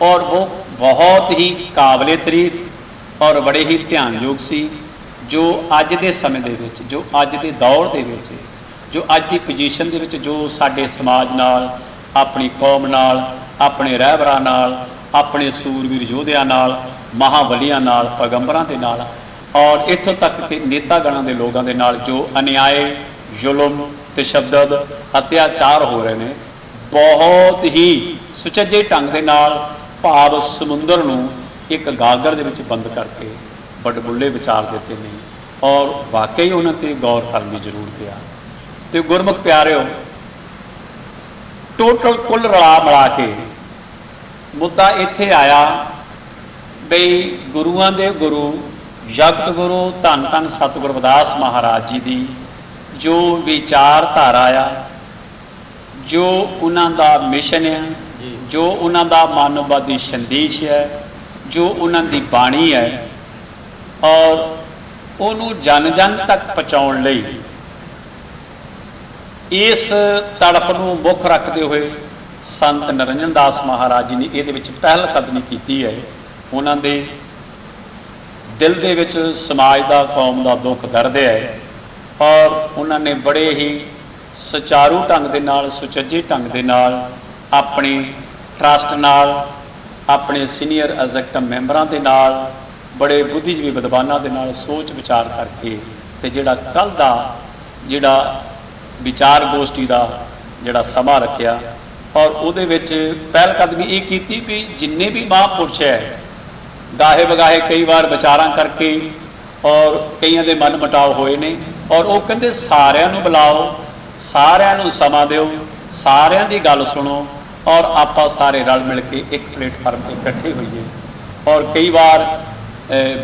ਔਰ ਉਹ ਬਹੁਤ ਹੀ ਕਾਬਲੇ ਤਾਰੀਫ ਔਰ ਬੜੇ ਹੀ ਧਿਆਨਯੋਗ ਸੀ। ਜੋ ਅੱਜ ਦੇ ਸਮੇਂ ਦੇ ਵਿੱਚ, ਜੋ ਅੱਜ ਦੇ ਦੌਰ ਦੇ ਵਿੱਚ, ਜੋ ਅੱਜ ਦੀ ਪੋਜੀਸ਼ਨ ਦੇ ਵਿੱਚ ਜੋ ਸਾਡੇ ਸਮਾਜ ਨਾਲ, ਆਪਣੀ ਕੌਮ ਨਾਲ, ਆਪਣੇ ਰਹਿਬਰਾਂ ਨਾਲ, ਆਪਣੇ ਸੂਰਵੀਰ ਯੋਧਿਆਂ ਨਾਲ, ਮਹਾਂਵਲੀਆਂ ਨਾਲ, ਪੈਗੰਬਰਾਂ ਦੇ ਨਾਲ ਔਰ ਇੱਥੋਂ ਤੱਕ ਕਿ ਨੇਤਾਗਣਾਂ ਦੇ ਲੋਕਾਂ ਦੇ ਨਾਲ ਜੋ ਅਨਿਆਏ, ਜ਼ੁਲਮ, ਤਸ਼ੱਦਦ, ਅਤਿਆਚਾਰ ਹੋ ਰਹੇ ਨੇ, ਬਹੁਤ ਹੀ ਸੁਚੱਜੇ ਢੰਗ ਦੇ ਨਾਲ ਭਾਵ ਸਮੁੰਦਰ ਨੂੰ ਇੱਕ ਗਾਗਰ ਦੇ ਵਿੱਚ ਬੰਦ ਕਰਕੇ ਵਡਮੁੱਲੇ ਵਿਚਾਰ ਦਿੱਤੇ ਨੇ ਔਰ ਵਾਕਈ ਉਹਨਾਂ 'ਤੇ ਗੌਰ ਕਰਨ ਦੀ ਜ਼ਰੂਰਤ ਆ। ਤੇ ਗੁਰਮੁਖ ਪਿਆਰਿਓ, ਟੋਟਲ ਕੁੱਲ ਰਲਾ ਮਿਲਾ ਕੇ ਮੁੱਦਾ ਇੱਥੇ ਆਇਆ ਬਈ ਗੁਰੂਆਂ ਦੇ ਗੁਰੂ ਜਗਤ ਗੁਰੂ ਧੰਨ ਧੰਨ ਸਤਿਗੁਰੂ ਰਵਿਦਾਸ ਮਹਾਰਾਜ ਜੀ ਦੀ ਜੋ ਵਿਚਾਰਧਾਰਾ ਆ, ਜੋ ਉਹਨਾਂ ਦਾ ਮਿਸ਼ਨ ਹੈ, ਜੋ ਉਹਨਾਂ ਦਾ ਮਾਨਵਵਾਦੀ ਸੰਦੇਸ਼ ਹੈ, ਜੋ ਉਹਨਾਂ ਦੀ ਬਾਣੀ ਹੈ, ਔਰ ਉਹਨੂੰ ਜਨ ਜਨ ਤੱਕ ਪਹੁੰਚਾਉਣ ਲਈ ਇਸ ਤੜਪ ਨੂੰ ਮੁੱਖ ਰੱਖਦੇ ਹੋਏ ਸੰਤ ਨਿਰੰਜਨ ਦਾਸ ਮਹਾਰਾਜ ਜੀ ਨੇ ਇਹਦੇ ਵਿੱਚ ਪਹਿਲ ਕਦਮੀ ਕੀਤੀ ਹੈ। ਉਹਨਾਂ ਦੇ ਦਿਲ ਦੇ ਵਿੱਚ ਸਮਾਜ ਦਾ, ਕੌਮ ਦਾ ਦੁੱਖ ਦਰਦ ਹੈ ਔਰ ਉਹਨਾਂ ਨੇ ਬੜੇ ਹੀ ਸੁਚਾਰੂ ਢੰਗ ਦੇ ਨਾਲ, ਸੁਚੱਜੇ ਢੰਗ ਦੇ ਨਾਲ, ਆਪਣੇ ਟਰਸਟ ਨਾਲ, ਆਪਣੇ ਸੀਨੀਅਰ ਐਗਜ਼ੈਕਟਿਵ ਮੈਂਬਰਾਂ ਦੇ ਨਾਲ, ਬੜੇ ਬੁੱਧੀਜੀਵੀ ਵਿਦਵਾਨਾਂ ਦੇ ਨਾਲ ਸੋਚ ਵਿਚਾਰ ਕਰਕੇ ਤੇ ਜਿਹੜਾ ਕੱਲ੍ਹ ਦਾ ਜਿਹੜਾ ਵਿਚਾਰ ਗੋਸ਼ਟੀ ਦਾ ਜਿਹੜਾ ਸਮਾਂ ਰੱਖਿਆ ਔਰ ਉਹਦੇ ਵਿੱਚ ਪਹਿਲ ਕਦਮੀ ਇਹ ਕੀਤੀ ਵੀ ਜਿੰਨੇ ਵੀ ਮਹਾਂਪੁਰਸ਼ ਹੈ ਗਾਹੇ ਬਗਾਹੇ ਕਈ ਵਾਰ ਵਿਚਾਰਾਂ ਕਰਕੇ ਔਰ ਕਈਆਂ ਦੇ ਮਨ ਮਟਾਵ ਹੋਏ ਨੇ ਔਰ ਉਹ ਕਹਿੰਦੇ ਸਾਰਿਆਂ ਨੂੰ ਬੁਲਾਓ, ਸਾਰਿਆਂ ਨੂੰ ਸਮਾਂ ਦਿਓ, ਸਾਰਿਆਂ ਦੀ ਗੱਲ ਸੁਣੋ ਔਰ ਆਪਾਂ ਸਾਰੇ ਰਲ ਮਿਲ ਕੇ ਇੱਕ ਪਲੇਟਫਾਰਮ 'ਤੇ ਇਕੱਠੇ ਹੋਈਏ। ਔਰ ਕਈ ਵਾਰ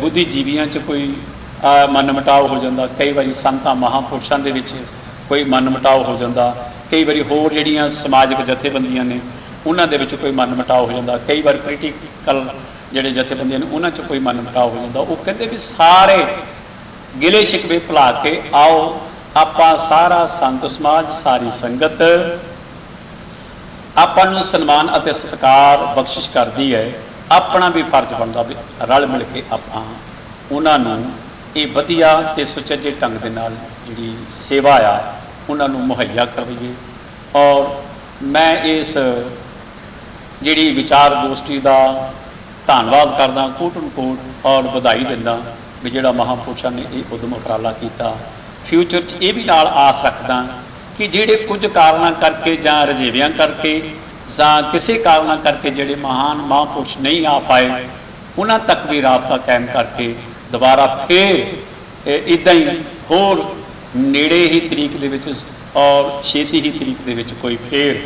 ਬੁੱਧੀਜੀਵੀਆਂ 'ਚ ਕੋਈ ਮਨ ਮਟਾਵ ਹੋ ਜਾਂਦਾ, ਕਈ ਵਾਰੀ ਸੰਤਾਂ ਮਹਾਂਪੁਰਸ਼ਾਂ ਦੇ ਵਿੱਚ ਕੋਈ ਮਨ ਮਟਾਵ ਹੋ ਜਾਂਦਾ, ਕਈ ਵਾਰੀ ਹੋਰ ਜਿਹੜੀਆਂ ਸਮਾਜਿਕ ਜਥੇਬੰਦੀਆਂ ਨੇ ਉਹਨਾਂ ਦੇ ਵਿੱਚ ਕੋਈ ਮਨ ਮਟਾਵ ਹੋ ਜਾਂਦਾ, ਕਈ ਵਾਰ ਪੋਲੀਟੀਕਲ ਜਿਹੜੇ ਜਥੇਬੰਦੀਆਂ ਨੇ ਉਹਨਾਂ 'ਚ ਕੋਈ ਮਨਮੁਟਾਵ ਹੋ ਜਾਂਦਾ, ਉਹ ਕਹਿੰਦੇ ਵੀ ਸਾਰੇ ਗਿਲੇ ਸ਼ਿਕਵੇ ਭੁਲਾ ਕੇ ਆਓ, ਆਪਾਂ ਸਾਰਾ ਸੰਤ ਸਮਾਜ, ਸਾਰੀ ਸੰਗਤ ਆਪਾਂ ਨੂੰ ਸਨਮਾਨ ਅਤੇ ਸਤਿਕਾਰ ਬਖਸ਼ਿਸ਼ ਕਰਦੀ ਹੈ। ਆਪਣਾ ਵੀ ਫਰਜ਼ ਬਣਦਾ ਵੀ ਰਲ ਮਿਲ ਕੇ ਆਪਾਂ ਉਹਨਾਂ ਨੂੰ ਇਹ ਵਧੀਆ ਤੇ ਸੁਚੱਜੇ ਢੰਗ ਦੇ ਨਾਲ ਜਿਹੜੀ ਸੇਵਾ ਆ ਉਹਨਾਂ ਨੂੰ ਮੁਹੱਈਆ ਕਰਵਾਈਏ। ਔਰ ਮੈਂ ਇਸ ਜਿਹੜੀ ਵਿਚਾਰ ਗੋਸ਼ਟੀ ਦਾ ਧੰਨਵਾਦ ਕਰਦਾ, ਕੋਟਨ ਕੋਟ, ਔਰ ਵਧਾਈ ਦਿੰਦਾ ਵੀ ਜਿਹੜਾ ਮਹਾਂਪੁਰਸ਼ਾਂ ਨੇ ਇਹ ਉਦਮ ਉਪਰਾਲਾ ਕੀਤਾ। ਫਿਊਚਰ 'ਚ ਇਹ ਵੀ ਨਾਲ ਆਸ ਰੱਖਦਾ ਕਿ ਜਿਹੜੇ ਕੁਝ ਕਾਰਨਾਂ ਕਰਕੇ ਜਾਂ ਰਜੇਵਿਆਂ ਕਰਕੇ ਜਾਂ ਕਿਸੇ ਕਾਰਨਾਂ ਕਰਕੇ ਜਿਹੜੇ ਮਹਾਨ ਮਹਾਂਪੁਰਸ਼ ਨਹੀਂ ਆ ਪਾਏ, ਉਹਨਾਂ ਤੱਕ ਵੀ ਰਾਬਤਾ ਕਾਇਮ ਕਰਕੇ ਦੁਬਾਰਾ ਫੇਰ ਇੱਦਾਂ ਹੀ ਹੋਰ ਨੇੜੇ ਹੀ ਤਰੀਕ ਦੇ ਵਿੱਚ ਔਰ ਛੇਤੀ ਹੀ ਤਰੀਕ ਦੇ ਵਿੱਚ ਕੋਈ ਫੇਰ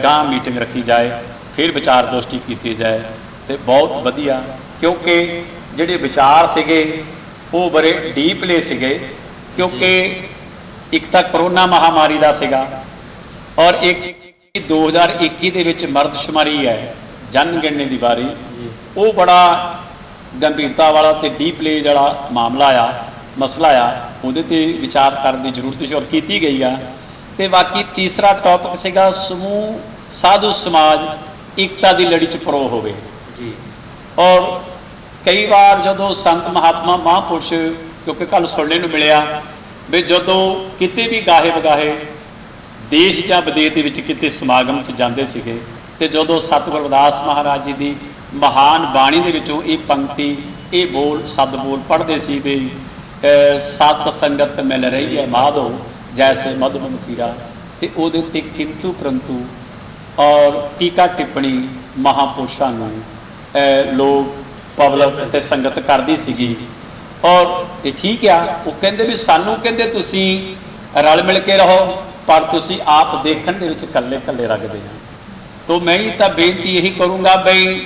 ਗਾਂ ਮੀਟਿੰਗ ਰੱਖੀ ਜਾਏ, ਫਿਰ ਵਿਚਾਰ ਗੋਸ਼ਟੀ ਕੀਤੀ ਜਾਏ ਤੇ ਬਹੁਤ ਵਧੀਆ। ਕਿਉਂਕਿ ਜਿਹੜੇ ਵਿਚਾਰ ਸੀਗੇ ਉਹ ਬੜੇ ਡੀਪਲੇ ਸੀਗੇ, ਕਿਉਂਕਿ ਇੱਕ ਤਾਂ ਕਰੋਨਾ ਮਹਾਮਾਰੀ ਦਾ ਸੀਗਾ ਔਰ ਇੱਕ 2021 ਦੇ ਵਿੱਚ ਮਰਦਸ਼ੁਮਾਰੀ ਹੈ, ਜਨਗਣਨੇ ਦੀ ਵਾਰੀ, ਉਹ ਬੜਾ ਗੰਭੀਰਤਾ ਵਾਲਾ ਤੇ ਡੀਪਲੇ ਜਿਹੜਾ ਮਾਮਲਾ ਆ, ਮਸਲਾ ਆ, ਉਹਦੇ ਤੇ ਵਿਚਾਰ ਕਰਨ ਦੀ ਜ਼ਰੂਰਤ ਸੀ ਔਰ ਕੀਤੀ ਗਈ ਆ। ਤੇ ਬਾਕੀ ਤੀਸਰਾ ਟੌਪਿਕ ਸੀਗਾ ਸਮੂਹ ਸਾਧੂ ਸਮਾਜ ਏਕਤਾ ਦੀ ਲੜੀ 'ਚ ਪਰੋ ਹੋਵੇ ਜੀ। ਔਰ ਕਈ ਵਾਰ ਜਦੋਂ ਸੰਤ ਮਹਾਤਮਾ ਮਹਾਂਪੁਰਸ਼, ਕਿਉਂਕਿ ਕੱਲ੍ਹ ਸੁਣਨੇ ਨੂੰ ਮਿਲਿਆ ਵੀ ਜਦੋਂ ਕਿਤੇ ਵੀ ਗਾਹੇ ਵਗਾਹੇ ਦੇਸ਼ ਜਾਂ ਵਿਦੇਸ਼ ਦੇ ਵਿੱਚ ਕਿਤੇ ਸਮਾਗਮ 'ਚ ਜਾਂਦੇ ਸੀਗੇ ਤੇ ਜਦੋਂ ਸਤਿਗੁਰੂ ਰਵਿਦਾਸ ਮਹਾਰਾਜ ਜੀ ਦੀ ਮਹਾਨ ਬਾਣੀ ਦੇ ਵਿੱਚੋਂ ਇਹ ਪੰਕਤੀ, ਇਹ ਬੋਲ, ਸਦ ਬੋਲ ਪੜ੍ਹਦੇ ਸੀ ਵੀ ਸਤ ਸੰਗਤ ਮਿਲ ਰਹੀ ਹੈ ਮਾਧੋ ਜੈਸੇ ਮਧੁਬਨ ਖੀਰਾ, ਤੇ ਉਹਦੇ ਉੱਤੇ ਕਿੰਤੂ ਪ੍ਰੰਤੂ ਔਰ ਟੀਕਾ ਟਿੱਪਣੀ ਮਹਾਂਪੁਰਸ਼ਾਂ ਨੂੰ ਲੋਕ ਪਬਲਿਕ ਅਤੇ ਸੰਗਤ ਕਰਦੀ ਸੀਗੀ। ਔਰ ਇਹ ਠੀਕ ਆ, ਉਹ ਕਹਿੰਦੇ ਵੀ ਸਾਨੂੰ ਕਹਿੰਦੇ ਤੁਸੀਂ ਰਲ ਮਿਲ ਕੇ ਰਹੋ, ਪਰ ਤੁਸੀਂ ਆਪ ਦੇਖਣ ਦੇ ਵਿੱਚ ਇਕੱਲੇ ਇਕੱਲੇ ਰੱਖਦੇ ਹੋ। ਤੋ ਮੈਂ ਹੀ ਤਾਂ ਬੇਨਤੀ ਇਹੀ ਕਰੂੰਗਾ ਬਈ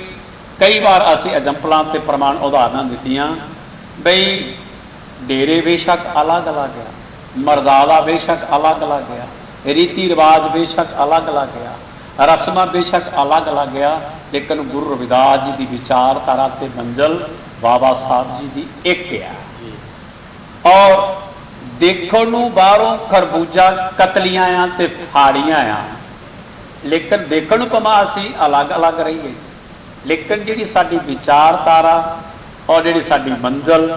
ਕਈ ਵਾਰ ਅਸੀਂ ਐਗਜ਼ੈਂਪਲਾਂ ਤੇ ਪ੍ਰਮਾਣ ਉਦਾਹਰਨਾਂ ਦਿੱਤੀਆਂ ਬਈ ਡੇਰੇ ਬੇਸ਼ੱਕ ਅਲੱਗ-ਅਲੱਗ ਆ, ਮਰਜ਼ਾਦਾ ਬੇਸ਼ੱਕ ਅਲੱਗ-ਅਲੱਗ ਆ, ਰੀਤੀ ਰਿਵਾਜ ਬੇਸ਼ੱਕ ਅਲੱਗ-ਅਲੱਗ ਆ, ਰਸਮਾਂ ਬੇਸ਼ੱਕ ਅਲੱਗ-ਅਲੱਗ ਆ, ਲੇਕਿਨ ਗੁਰੂ ਰਵਿਦਾਸ ਜੀ ਦੀ ਵਿਚਾਰਧਾਰਾ ਤੇ ਮੰਜ਼ਲ ਬਾਬਾ ਸਾਹਿਬ ਜੀ ਦੀ ਇੱਕ ਆ। ਔਰ ਦੇਖਣ ਨੂੰ ਬਾਹਰੋਂ ਖਰਬੂਜਾ ਕਤਲੀਆਂ ਆ ਤੇ ਫਾੜੀਆਂ ਆ, ਲੇਕਿਨ ਦੇਖਣ ਨੂੰ ਭਾਵੇਂ ਅਸੀਂ ਅਲੱਗ-ਅਲੱਗ ਰਹੀਏ, ਲੇਕਿਨ ਜਿਹੜੀ ਸਾਡੀ ਵਿਚਾਰਧਾਰਾ ਔਰ ਜਿਹੜੀ ਸਾਡੀ ਮੰਜ਼ਲ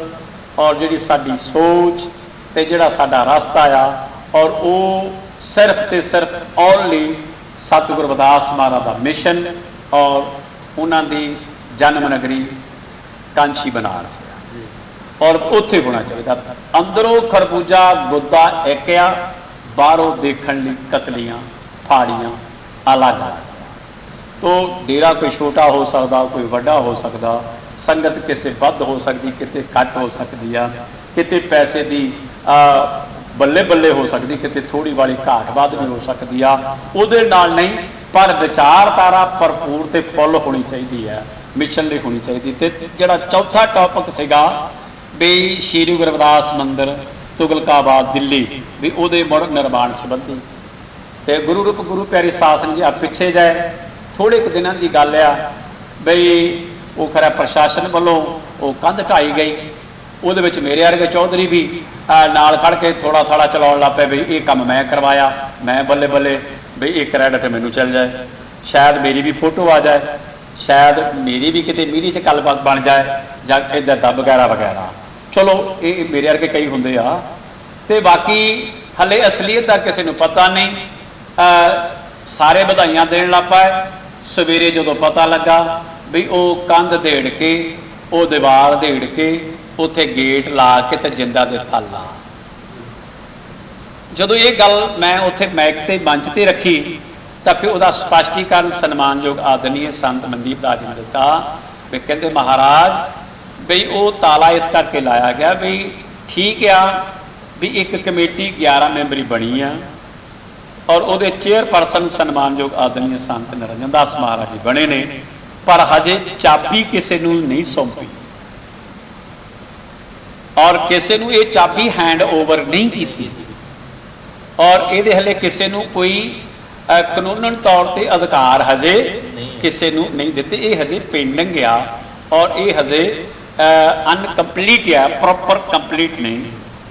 ਔਰ ਜਿਹੜੀ ਸਾਡੀ ਸੋਚ ਤੇ ਜਿਹੜਾ ਸਾਡਾ ਰਸਤਾ ਆ, ਔਰ ਉਹ ਸਿਰਫ ਤੇ ਸਿਰਫ ਓਨਲੀ ਸਤਿਗੁਰੂ ਰਵਿਦਾਸ ਮਹਾਰਾਜ ਦਾ ਮਿਸ਼ਨ ਔਰ ਉਹਨਾਂ ਦੀ ਜਨਮ ਨਗਰੀ ਕਾਂਚੀ ਬਨਾਰਸ ਔਰ ਉੱਥੇ ਹੋਣਾ ਚਾਹੀਦਾ। ਅੰਦਰੋਂ ਖਰਬੂਜਾ ਗੁੱਦਾ ਇੱਕ ਆ, ਬਾਹਰੋਂ ਦੇਖਣ ਲਈ ਕਤਲੀਆਂ ਫਾੜੀਆਂ ਅਲੱਗ ਆ। ਤੋ ਡੇਰਾ ਕੋਈ ਛੋਟਾ ਹੋ ਸਕਦਾ, ਕੋਈ ਵੱਡਾ ਹੋ ਸਕਦਾ, ਸੰਗਤ ਕਿਸੇ ਵੱਧ ਹੋ ਸਕਦੀ, ਕਿਤੇ ਘੱਟ ਹੋ ਸਕਦੀ ਆ, ਕਿਤੇ ਪੈਸੇ ਦੀ ਬੱਲੇ ਬੱਲੇ ਹੋ ਸਕਦੀ, ਕਿਤੇ ਥੋੜੀ ਵਾਲੀ ਘਾਟ ਵੱਧ ਵੀ ਹੋ ਸਕਦੀ ਆ, ਉਹਦੇ ਨਾਲ ਨਹੀਂ, ਪਰ ਵਿਚਾਰਧਾਰਾ ਭਰਪੂਰ ਤੇ ਫੁੱਲ ਹੋਣੀ ਚਾਹੀਦੀ ਹੈ, ਮਿਸ਼ਨ ਲਈ ਹੋਣੀ ਚਾਹੀਦੀ। ਤੇ ਜਿਹੜਾ ਚੌਥਾ ਟੌਪਿਕ ਸੀਗਾ ਵੀ ਸ਼੍ਰੀ ਗੁਰੂ ਰਵਿਦਾਸ ਮੰਦਿਰ ਤੁਗਲਕਾਬਾਦ ਦਿੱਲੀ ਵੀ ਉਹਦੇ ਮੁੜ ਨਿਰਮਾਣ ਸੰਬੰਧੀ ਤੇ ਗੁਰੂ ਰੂਪ ਗੁਰੂ ਪਿਆਰੀ ਸਾਧ ਸੰਗਤ ਜੀ ਆ ਪਿੱਛੇ ਜਾਏ ਥੋੜੇ ਕੁ ਦਿਨਾਂ ਦੀ ਗੱਲ ਆ ਬਈ ਉਹ ਖਰਾ ਪ੍ਰਸ਼ਾਸਨ ਵੱਲੋਂ ਉਹ ਕੰਧ ਢਾਈ ਗਈ, ਉਹਦੇ ਵਿੱਚ ਮੇਰੇ ਵਰਗੇ ਚੌਧਰੀ ਵੀ ਨਾਲ ਖੜ ਕੇ ਥੋੜਾ ਥੋੜਾ ਚਲਾਉਣ ਲੱਗ ਪਏ ਵੀ ਇਹ ਕੰਮ ਮੈਂ ਕਰਵਾਇਆ, ਮੈਂ ਬੱਲੇ ਬੱਲੇ ਬਈ ਇਹ ਕ੍ਰੈਡਿਟ ਮੈਨੂੰ ਚੱਲ ਜਾਏ, ਸ਼ਾਇਦ ਮੇਰੀ ਵੀ ਫੋਟੋ ਆ ਜਾਏ, ਸ਼ਾਇਦ ਮੇਰੀ ਵੀ ਕਿਤੇ ਮੀਡੀਆ 'ਚ ਗੱਲਬਾਤ ਬਣ ਜਾਏ ਜਾਂ ਇੱਦਾਂ ਦਾ ਵਗੈਰਾ ਵਗੈਰਾ। ਚਲੋ ਇਹ ਮੇਰੇ ਵਰਗੇ ਕਈ ਹੁੰਦੇ ਆ ਤੇ ਬਾਕੀ ਹਲੇ ਅਸਲੀਅਤ ਦਾ ਕਿਸੇ ਨੂੰ ਪਤਾ ਨਹੀਂ। ਸਾਰੇ ਵਧਾਈਆਂ ਦੇਣ ਲੱਗ ਪਏ। ਸਵੇਰੇ ਜਦੋਂ ਪਤਾ ਲੱਗਾ ਵੀ ਉਹ ਕੰਧ ਦੇੜ ਕੇ, ਉਹ ਦੀਵਾਰ ਦੇੜ ਕੇ, ਉੱਥੇ ਗੇਟ ਲਾ ਕੇ ਤੇ ਜਿੰਦਾ ਦੇ ਥੱਲਾ, ਜਦੋਂ ਇਹ ਗੱਲ ਮੈਂ ਉੱਥੇ ਮਾਈਕ ਤੇ ਮੰਚ ਤੇ ਰੱਖੀ ਤਾਂ ਫਿਰ ਉਹਦਾ ਸਪਸ਼ਟੀਕਰਨ ਸਨਮਾਨਯੋਗ ਆਦਰਨੀय ਸੰਤ ਮਨਦੀਪ ਦਾਸ ਜੀ ਨੇ ਦਿੱਤਾ ਵੀ ਕਹਿੰਦੇ ਮਹਾਰਾਜ ਬਈ ਉਹ ਤਾਲਾ ਇਸ ਕਰਕੇ ਲਾਇਆ ਗਿਆ ਵੀ ਠੀਕ ਆ ਵੀ ਇੱਕ ਕਮੇਟੀ 11 ਮੈਂਬਰੀ ਬਣੀ ਆ ਔਰ ਉਹਦੇ ਚੇਅਰਪਰਸਨ ਸਨਮਾਨਯੋਗ ਆਦਰਨੀय ਸੰਤ ਨਿਰੰਜਨ ਦਾਸ ਮਹਾਰਾਜ ਜੀ ਬਣੇ ਨੇ, ਪਰ ਹਜੇ ਚਾਬੀ ਕਿਸੇ ਨੂੰ ਨਹੀਂ ਸੌਂਪੀ ਔਰ ਕਿਸੇ ਨੂੰ ਇਹ ਚਾਬੀ ਹੈਂਡ ਓਵਰ ਨਹੀਂ ਕੀਤੀ ਔਰ ਇਹਦੇ ਹਲੇ ਕਿਸੇ ਨੂੰ ਕੋਈ ਕਾਨੂੰਨਨ ਤੌਰ ਤੇ ਅਧਿਕਾਰ ਹਜੇ ਕਿਸੇ ਨੂੰ ਨਹੀਂ ਦਿੱਤੇ। ਇਹ ਹਜੇ ਪੈਂਡਿੰਗ ਆ और ये हजे अनकंप्लीट है, प्रॉपर कंप्लीट नहीं।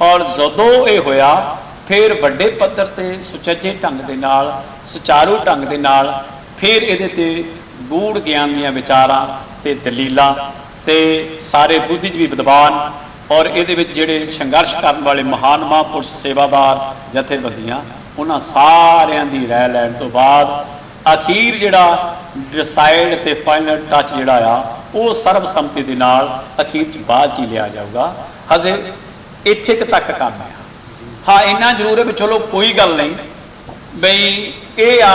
और जदों ये होया फिर वड्डे पद्धर ते सुचੱਜੇ ढंग दे नाल सुचारू ढंग दे नाल फिर इहदे ते गूढ़ ज्ञान दीआं विचारां ते दलीलां ते सारे बुद्धिजीवी विद्वान और ये जिहड़े संघर्ष करने वाले महान महापुरुष सेवादार जथेबंदियां उन्हां सारियां दी राय लैण तो बाद अखीर जिहड़ा डिसाइड ते फाइनल टच जिहड़ा आ वो सर्वसम्मति दे नाल अखीर च बाद च ही लिया जाऊगा। हजे इत्थे तक काम है। हाँ इन्ना जरूर है भी चलो कोई गल नहीं बई ये आ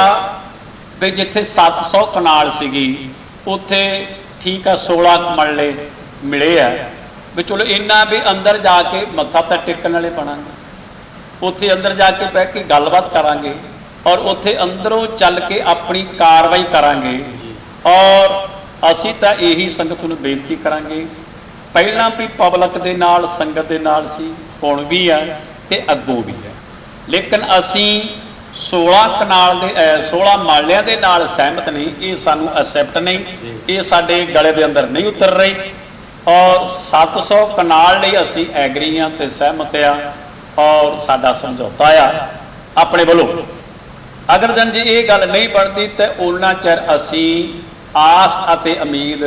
भी जिथे 700 कनाल सीगी उत्थे ठीक है 16 मरले मिले है भी चलो इन्ना भी अंदर जाके मत्था तो टेकन वाले बनांगे, उत्थे अंदर जाके बह के गलबात करांगे और उत्थे अंदरों चल के अपनी कार्रवाई करांगे। और असी तो यही संगत नूं बेनती करांगे, पहला भी पब्लिक दे नाल संगत दे नाल सी, हुण भी है ते अगों भी है, लेकिन असी 16 कनाल दे 16 मालियां दे नाल सहमत नहीं, ये सानू एक्सैप्ट नहीं, ये साडे गले दे अंदर नहीं उतर रही। और 700 कनाल लई असी एग्री हाँ ते सहमत आ और साडा समझौता आ अपने वालों। अगर जन जी ये गल नहीं बनती तो उन्ना चਿਰ असी आस अते उम्मीद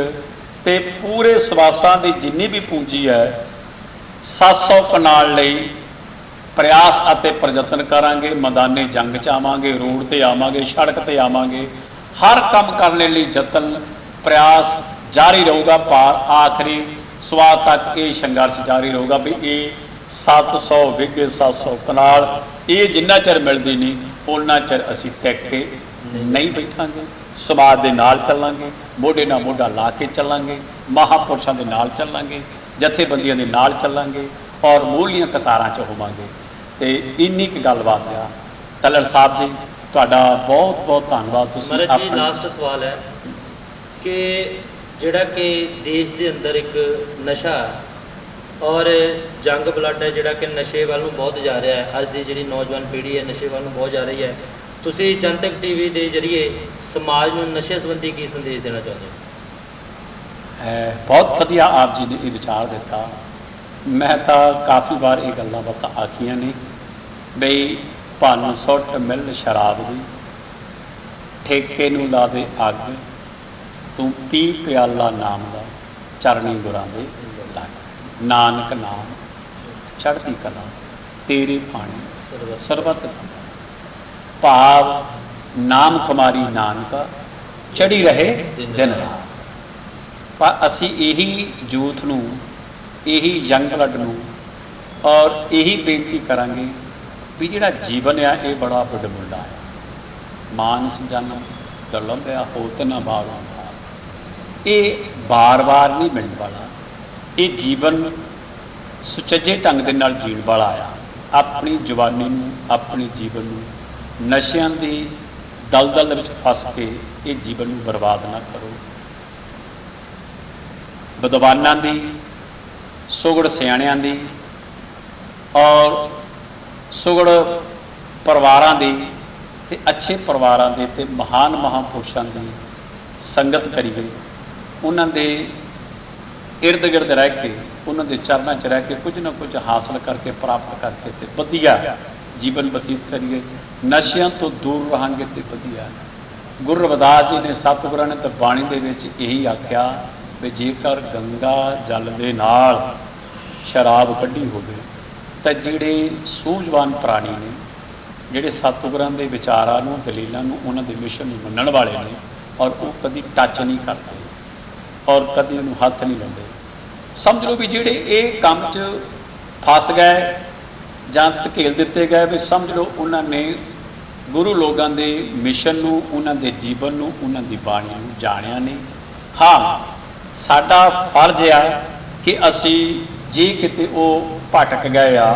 ते पूरे सवासां दी जिन्नी भी पूंजी है 700 कनाल लई प्रयास अते प्रयत्न करांगे, मैदानी जंग च आवांगे, रोड ते आवांगे, सड़क ते आवांगे, हर काम करने लई यतन प्रयास जारी रहूगा। पार आखिरी स्वाद तक ये संघर्ष जारी रहूगा भी ये 700 विघे 700 कनाल ये जिन्ना चਿਰ मिलती नहीं उन्ना चਿਰ असी टिक के नहीं बैठांगे, समाज दे नाल चलांगे, मोढे नाल मोढा ला के चलांगे, महापुरुषों के नाल चलांगे, जथेबंदियों के नाल चलांगे और मूलियां कतारां च होवांगे। तो इन्नी क गलबात आ। तलड़ साहब जी तुहाडा बहुत बहुत धन्नवाद। तुसीं महाराज जी लास्ट सवाल है कि जिहड़ा कि देश के अंदर एक नशा और जंग ब्लड है जिहड़ा कि नशे वाल नूं बहुत जा रहा है, अज की जिहड़ी नौजवान पीढ़ी है नशे वाल नूं बहुत जा रही है, तुसीं जनतक टीवी के जरिए समाज नूं नशे संबंधी की संदेश देना चाहते हो? बहुत वधिया आप जी ने ये विचार दिता। मैं तो काफ़ी बार ये गल्लां बातां आखियां ने बई भन सुट मिल शराब दी, ठेके नूं ला दे अग, तू पी प्याला नाम दा, चरनी गुरां दे लग, नानक नाम चढ़ती कला तेरे पानी सरबत भाव नाम खुमारी नानका चढ़ी रहे दिन रात। पर असी यही यूथ नूं यही यंग ब्लड नूं और यही बेनती करांगे भी जिहड़ा जीवन आ ये बड़ा वडमुल्ला है, मानस जन्म दुर्लभ आ होत ना बार ये बार बार नहीं मिलने वाला, ये जीवन सुचੱਜੇ ढंग दे नाल जीण वाला आ। अपनी जवानी नूं अपने जीवन नूं नशियां दी दलदल विच फस के ये जीवन नूं बर्बाद ना करो। विद्वानां दी सुगड़ सियाणियां दी और सुगड़ परिवारां दी ते अच्छे परिवारां दे ते महान महापुरुषां दी संगत करिए, उन्हां दे इर्द गिर्द रह के उन्हां दे चरनां च रह के कुछ ना कुछ हासिल करके प्राप्त करके ते वधिया जीवन बतीत करिए, नशियां तो दूर रहांगे ते वधिया। गुरु रविदास जी ने सतगुਰਾਂ ने तो बाणी दे विच यही आख्या भी जेकर गंगा जल दे नाल शराब कढ़ी होवे तां जिहड़े सूझवान प्राणी ने जिहड़े सतगुਰਾਂ दे विचारां नूं दलीलां नूं उन्हां दे मिशन नूं मन्नण वाले ने और वो कभी टच नहीं करते और कभी उन्होंने हथ नहीं लाते। समझ लो भी जिहड़े ये काम च फस गए जां धकेल दिते गए भी समझ लो उन्होंने गुरु लोगों के मिशन नूं उन्होंने जीवन नूं उन्हों की बाणी नूं जाणिया नहीं। हाँ साडा फर्ज आ कि असी जे किते वो भटक गए आ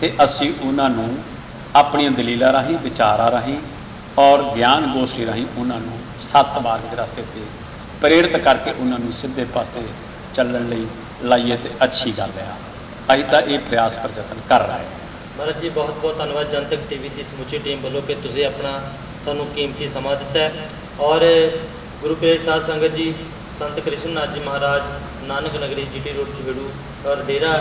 ते असी उन्होंने अपनी दलीलां राही विचारां राही और ज्ञान गोष्ठी राही उन्होंने सत्य मार्ग के रास्ते ते प्रेरित करके उन्होंने सीधे पासे चलण लई लाइए तो अच्छी गल है। अभी तो ये प्रयास पर यतन कर रहा है। महाराज जी बहुत बहुत धन्यवाद जनतक टीवी की समुची टीम वालों कि तुसीं अपना सानू कीमती समा दिता है और गुरु प्रेरित साध संगत जी संत कृष्णनाथ जी महाराज नानक नगरी जीटी रोड झेड़ू और डेरा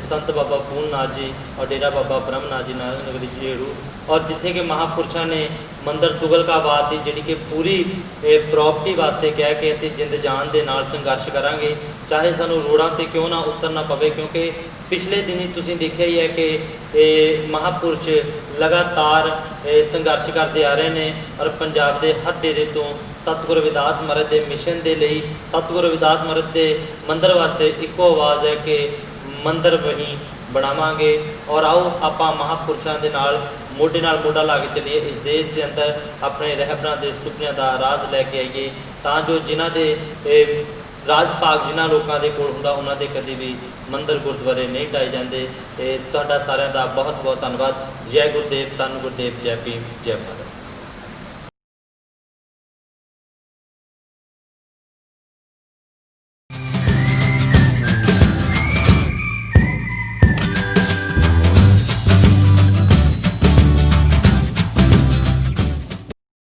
संत बाबा पूर्णनाथ जी और डेरा बाबा ब्रह्मनाथ जी नानक नगरी झेड़ू और जिथे के महापुरुषों ने मंदिर तुगलकाबाद की जी कि पूरी प्रॉपर्टी वास्ते कह के असीं जिंद जान दे नाल संघर्ष करांगे, चाहे सानू रोडां ते क्यों ना उतरना पवे, क्योंकि पिछले दिनी तुसीं देखिया ही है कि महापुरुष लगातार संघर्ष करते आ रहे हैं और पंजाब के हर डेरे तो सतगुरु रविदास महाराज के मिशन के लिए सतगुरु रविदास महाराज के मंदिर वास्ते इको आवाज़ है कि मंदिर वहीं बनावांगे और आओ आपां महापुरुषों के नाल मोढे नाल मोढा ला के चलिए, इस देश के अंदर अपने रहबरां के सुपनियां का राज लैके आइए, तां जो जिन्हां दे राज भाग जिन्हां लोगों के कोल हुंदा उन्हां दे कदी भी मंदिर गुरुद्वारे नहीं ढाए जाते। तुहाडा सारिआं दा बहुत बहुत धन्नवाद। जय गुरुदेव, धन गुरुदेव, जय भीम, जय भारत।